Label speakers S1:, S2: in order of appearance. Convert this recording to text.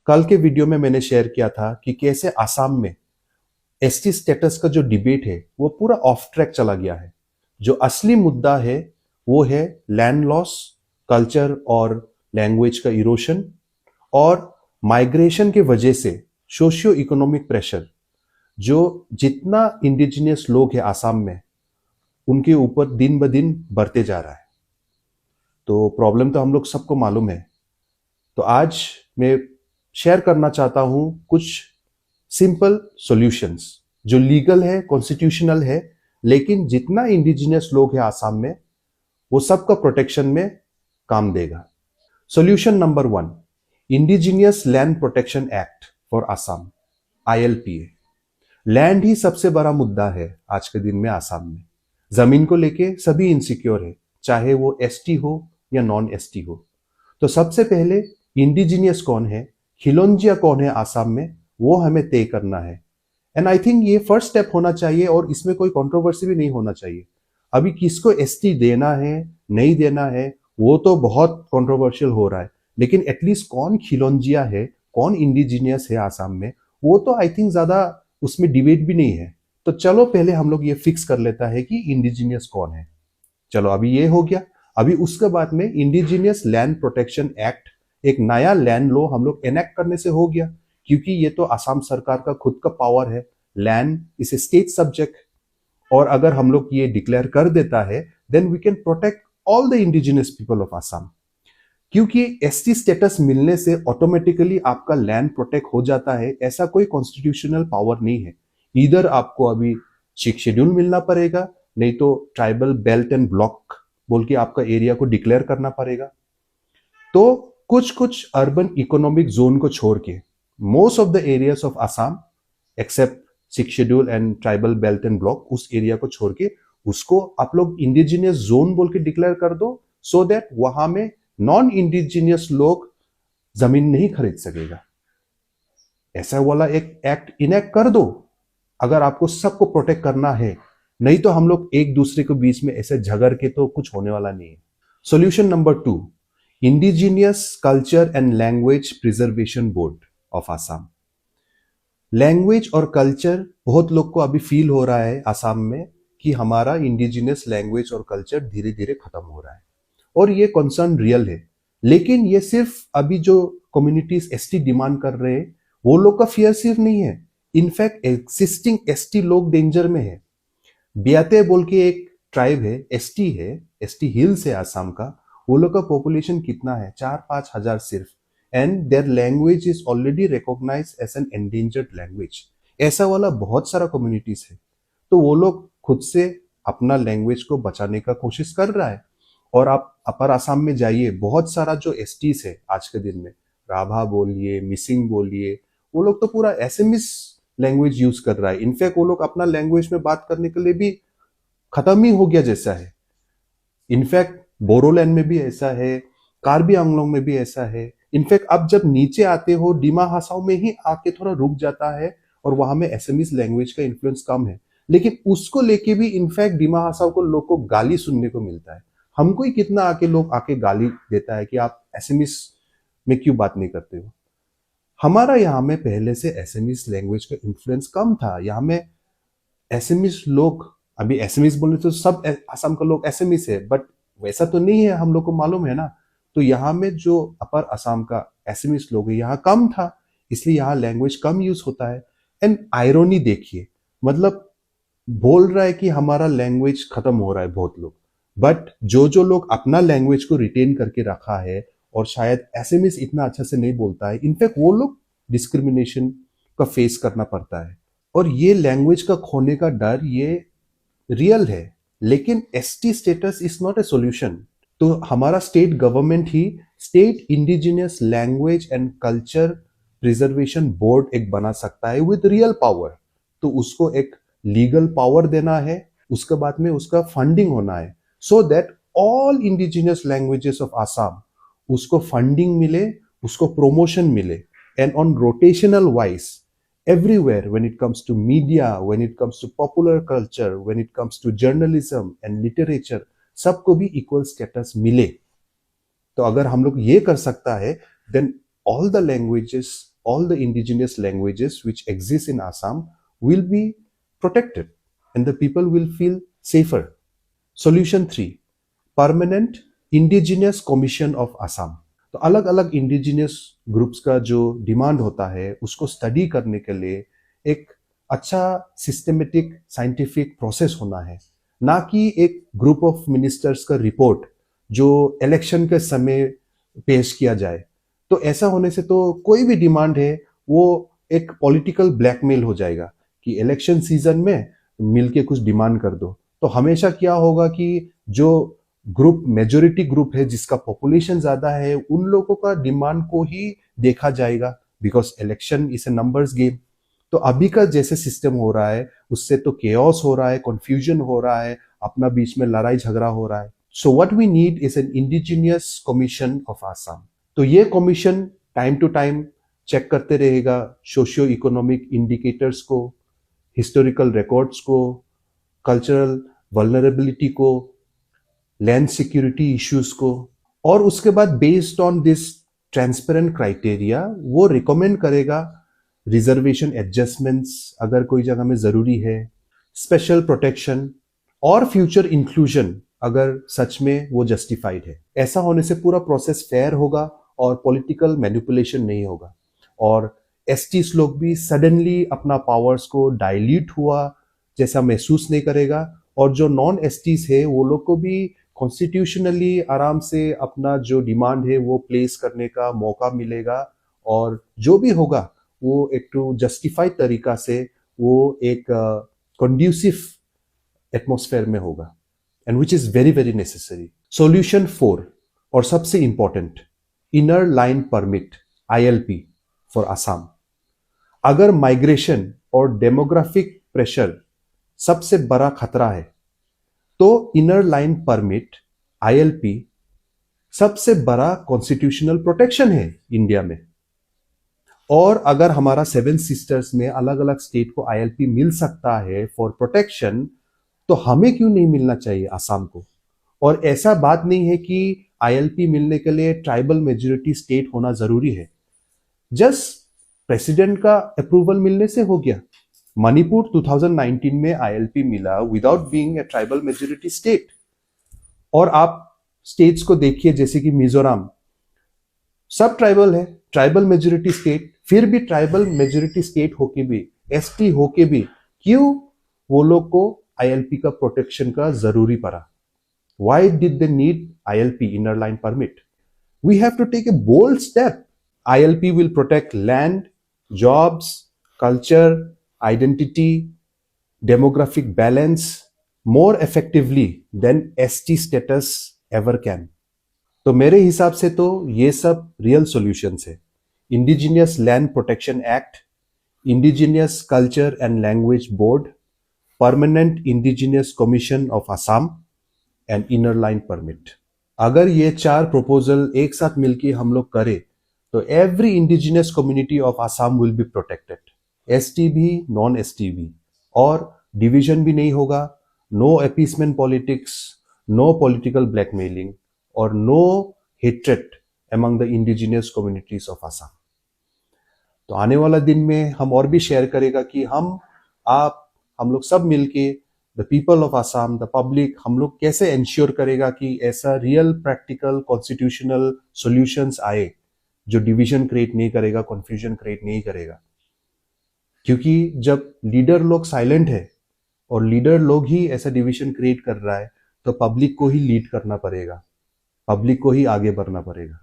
S1: कल के वीडियो में मैंने शेयर किया था कि कैसे आसाम में एसटी स्टेटस का जो डिबेट है वो पूरा ऑफ ट्रैक चला गया है। जो असली मुद्दा है वो है लैंड लॉस, कल्चर और लैंग्वेज का इरोशन और माइग्रेशन के वजह से सोशियो इकोनॉमिक प्रेशर जो जितना इंडिजिनियस लोग हैं आसाम में उनके ऊपर दिन ब दिन बढ़ते जा रहा है। तो प्रॉब्लम तो हम लोग सबको मालूम है। तो आज मैं शेयर करना चाहता हूं कुछ सिंपल सॉल्यूशंस जो लीगल है, कॉन्स्टिट्यूशनल है, लेकिन जितना इंडिजिनियस लोग हैं आसाम में वो सबका प्रोटेक्शन में काम देगा। Solution number 1, indigenous land protection act for Assam, ILPA। Land ही सबसे बड़ा मुद्दा है आज के दिन में आसाम में। जमीन को लेके सभी इनसिक्योर है, चाहे वो एसटी हो या नॉन एसटी हो। तो सबसे पहले इंडिजिनियस कौन है, खिलौंजिया कौन है आसाम में, वो हमें तय करना है। एंड आई थिंक ये फर्स्ट स्टेप होना चाहिए और इसमें कोई कंट्रोवर्सी भी नहीं होना चाहिए। अभी किसको एसटी देना है नहीं देना है वो तो बहुत कंट्रोवर्शियल हो रहा है, लेकिन एटलीस्ट कौन खिलौंजिया है, कौन इंडिजिनियस है आसाम में, वो तो आई थिंक ज्यादा उसमें डिबेट भी नहीं है। तो चलो पहले हम लोग ये फिक्स कर लेता है कि इंडिजिनियस कौन है। चलो अभी ये हो गया। अभी उसके बाद में इंडिजिनियस लैंड प्रोटेक्शन एक्ट, एक नया लैंड लॉ हम लोग एनेक्ट करने से हो गया, क्योंकि ये तो असम सरकार का खुद का पावर है। Land is a state subject और अगर हम लोग ये डिक्लेयर कर देता है then we can protect all the indigenous people of Assam. क्योंकि एसटी स्टेटस मिलने से ऑटोमेटिकली आपका लैंड प्रोटेक्ट हो जाता है, ऐसा कोई कॉन्स्टिट्यूशनल पावर नहीं है। इधर आपको अभी शेड्यूल मिलना पड़ेगा, नहीं तो ट्राइबल बेल्ट एंड ब्लॉक बोल के आपका एरिया को डिक्लेयर करना पड़ेगा। तो कुछ कुछ अर्बन इकोनॉमिक जोन को छोड़ के most of the areas of Assam except 6 schedule and tribal belt and block, उस एरिया को छोड़ के उसको आप लोग इंडिजिनियस जोन बोल के डिक्लेयर कर दो, सो दैट वहां में नॉन इंडिजिनियस लोग जमीन नहीं खरीद सकेगा। ऐसा वाला एक एक्ट इनेक्ट कर दो अगर आपको सबको प्रोटेक्ट करना है, नहीं तो हम लोग एक दूसरे के बीच में ऐसे झगड़ के तो कुछ होने वाला नहीं है। Solution number 2, indigenous culture and language preservation board of Assam. Language और कल्चर बहुत लोग को अभी फील हो रहा है आसाम में कि हमारा इंडिजिनियस लैंग्वेज और कल्चर धीरे धीरे खत्म हो रहा है, और ये कंसर्न रियल है। लेकिन ये सिर्फ अभी जो कम्युनिटीज एसटी डिमांड कर रहे हैं वो लोग का फियर सिर्फ नहीं है, इनफैक्ट एग्जिस्टिंग एसटी लोग डेंजर में है। बियाते बोल के एक ट्राइब है, एसटी हिल्स है आसाम का। वो लोग का पॉपुलेशन कितना है, 4-5 हजार सिर्फ, and their language is already recognised as an endangered language. ऐसा वाला बहुत सारा कम्युनिटीज है। तो वो लोग खुद से अपना लैंग्वेज को बचाने का कोशिश कर रहा है। और आप अपर आसाम में जाइए, बहुत सारा जो एसटीज है आज के दिन में, राभा बोलिए, मिसिंग बोलिए, वो लोग तो पूरा एसएमएस लैंग्वेज यूज कर रहा है। इनफैक्ट वो लोग अपना लैंग्वेज में बात करने के लिए भी खत्म ही हो गया जैसा है। इनफैक्ट बोरोलैंड में भी ऐसा है, कार्बी आंगलोंग में भी ऐसा है। इनफैक्ट अब जब नीचे आते हो डिमा हासाओ में ही आके थोड़ा रुक जाता है और वहां में एसएमएस लैंग्वेज का इन्फ्लुएंस कम है, लेकिन उसको लेके भी इनफैक्ट डिमा हासाओ को लोग को गाली सुनने को मिलता है। हमको ही कितना लोग आके गाली देता है कि आप एसएमएस में क्यों बात नहीं करते हो। हमारा यहाँ में पहले से एसएमएस लैंग्वेज का इन्फ्लुएंस कम था। यहाँ में एसएमएस लोग, अभी एसएमएस बोले तो सब असम का लोग एसएमएस है, बट वैसा तो नहीं है, हम लोग को मालूम है ना। तो यहाँ में जो अपर असम का एसएमएस लोग है यहाँ कम था, इसलिए यहाँ लैंग्वेज कम यूज होता है। एंड आयरोनी देखिए, मतलब बोल रहा है कि हमारा लैंग्वेज खत्म हो रहा है बहुत लोग, बट जो लोग अपना लैंग्वेज को रिटेन करके रखा है और शायद एसएमएस इतना अच्छा से नहीं बोलता है, इनफैक्ट वो लोग डिस्क्रिमिनेशन का फेस करना पड़ता है। और ये लैंग्वेज का खोने का डर ये रियल है। लेकिन ST status is not a solution. तो हमारा state government he state indigenous language and culture preservation board एक बना सकता है विद रियल पावर। तो उसको एक लीगल पावर देना है, उसके बाद में उसका फंडिंग होना है, so that all indigenous languages of Assam उसको फंडिंग मिले, उसको प्रमोशन मिले, and on rotational wise everywhere when it comes to media, when it comes to popular culture, when it comes to journalism and literature, सबको भी equal status मिले। तो अगर हम लोग ये कर सकता है, then all the languages, all the indigenous languages which exist in Assam will be protected and the people will feel safer. Solution 3, permanent indigenous commission of Assam. तो अलग अलग इंडिजिनियस ग्रुप्स का जो डिमांड होता है उसको स्टडी करने के लिए एक अच्छा सिस्टमेटिक साइंटिफिक प्रोसेस होना है, ना कि एक ग्रुप ऑफ मिनिस्टर्स का रिपोर्ट जो इलेक्शन के समय पेश किया जाए। तो ऐसा होने से तो कोई भी डिमांड है वो एक पॉलिटिकल ब्लैकमेल हो जाएगा कि इलेक्शन सीजन में मिलके कुछ डिमांड कर दो। तो हमेशा क्या होगा कि जो ग्रुप मेजोरिटी ग्रुप है जिसका पॉपुलेशन ज्यादा है उन लोगों का डिमांड को ही देखा जाएगा, because election is a numbers game. तो अभी का जैसे सिस्टम हो रहा है उससे तो केओस हो रहा है, कंफ्यूजन हो रहा है, अपना बीच में लड़ाई झगड़ा हो रहा है। So what we need is an indigenous commission of Assam. तो ये commission time to time check करते रहेगा सोशियो इकोनॉमिक इंडिकेटर्स को, हिस्टोरिकल रिकॉर्ड्स को, कल्चरल वल्नरेबिलिटी को, लैंड सिक्योरिटी इश्यूज को, और उसके बाद based on this transparent criteria वो रिकमेंड करेगा रिजर्वेशन एडजस्टमेंट्स अगर कोई जगह में जरूरी है, स्पेशल प्रोटेक्शन और फ्यूचर इंक्लूजन अगर सच में वो जस्टिफाइड है। ऐसा होने से पूरा प्रोसेस फेयर होगा और पॉलिटिकल मैनिपुलेशन नहीं होगा, और एसटीज लोग भी सडनली अपना पावर्स को डाइल्यूट हुआ जैसा महसूस नहीं करेगा, और जो नॉन एसटीज है वो लोग को भी कॉन्स्टिट्यूशनली आराम से अपना जो डिमांड है वो प्लेस करने का मौका मिलेगा, और जो भी होगा वो एक तो जस्टिफाइड तरीका से वो एक कंड्यूसिव एटमॉस्फेयर में होगा, and which is very very necessary. Solution 4 और सबसे important, inner line permit ILP for Assam. अगर माइग्रेशन और डेमोग्राफिक प्रेशर सबसे बड़ा खतरा है तो इनर लाइन परमिट ILP सबसे बड़ा कॉन्स्टिट्यूशनल प्रोटेक्शन है इंडिया में। और अगर हमारा 7 सिस्टर्स में अलग अलग स्टेट को ILP मिल सकता है फॉर प्रोटेक्शन, तो हमें क्यों नहीं मिलना चाहिए आसाम को? और ऐसा बात नहीं है कि ILP मिलने के लिए ट्राइबल मेजोरिटी स्टेट होना जरूरी है, जस्ट प्रेसिडेंट का अप्रूवल मिलने से हो गया। मणिपुर 2019 में ILP मिला without being a tribal majority state. और आप स्टेट्स को देखिए जैसे कि मिजोरम, सब ट्राइबल है, ट्राइबल मेजोरिटी स्टेट, फिर भी ट्राइबल मेजोरिटी स्टेट होके भी, ST होके भी क्यों वो लोग को ILP का प्रोटेक्शन का जरूरी पड़ा? Why did they need ILP, inner line permit? We have to take a bold step. ILP will protect land, jobs, culture, identity, demographic balance more effectively than ST status ever can. तो मेरे हिसाब से तो ये सब real solutions है। Indigenous land protection act, indigenous culture and language board, permanent indigenous commission of Assam and inner line permit. अगर ये 4 प्रपोजल एक साथ मिलकर हम लोग करें तो every indigenous community of Assam will be protected, ST भी, नॉन ST भी, और डिवीजन भी नहीं होगा, no appeasement politics, no political blackmailing और no hatred among the indigenous communities of Assam. तो आने वाला दिन में हम और भी शेयर करेगा कि हम लोग सब मिलके, the people of Assam, the public, हम लोग कैसे इंश्योर करेगा कि ऐसा रियल प्रैक्टिकल कॉन्स्टिट्यूशनल सॉल्यूशंस आए जो डिवीजन क्रिएट नहीं करेगा, कंफ्यूजन क्रिएट नहीं करेगा। क्योंकि जब लीडर लोग साइलेंट है और लीडर लोग ही ऐसा डिवीजन क्रिएट कर रहा है तो पब्लिक को ही लीड करना पड़ेगा, पब्लिक को ही आगे बढ़ना पड़ेगा।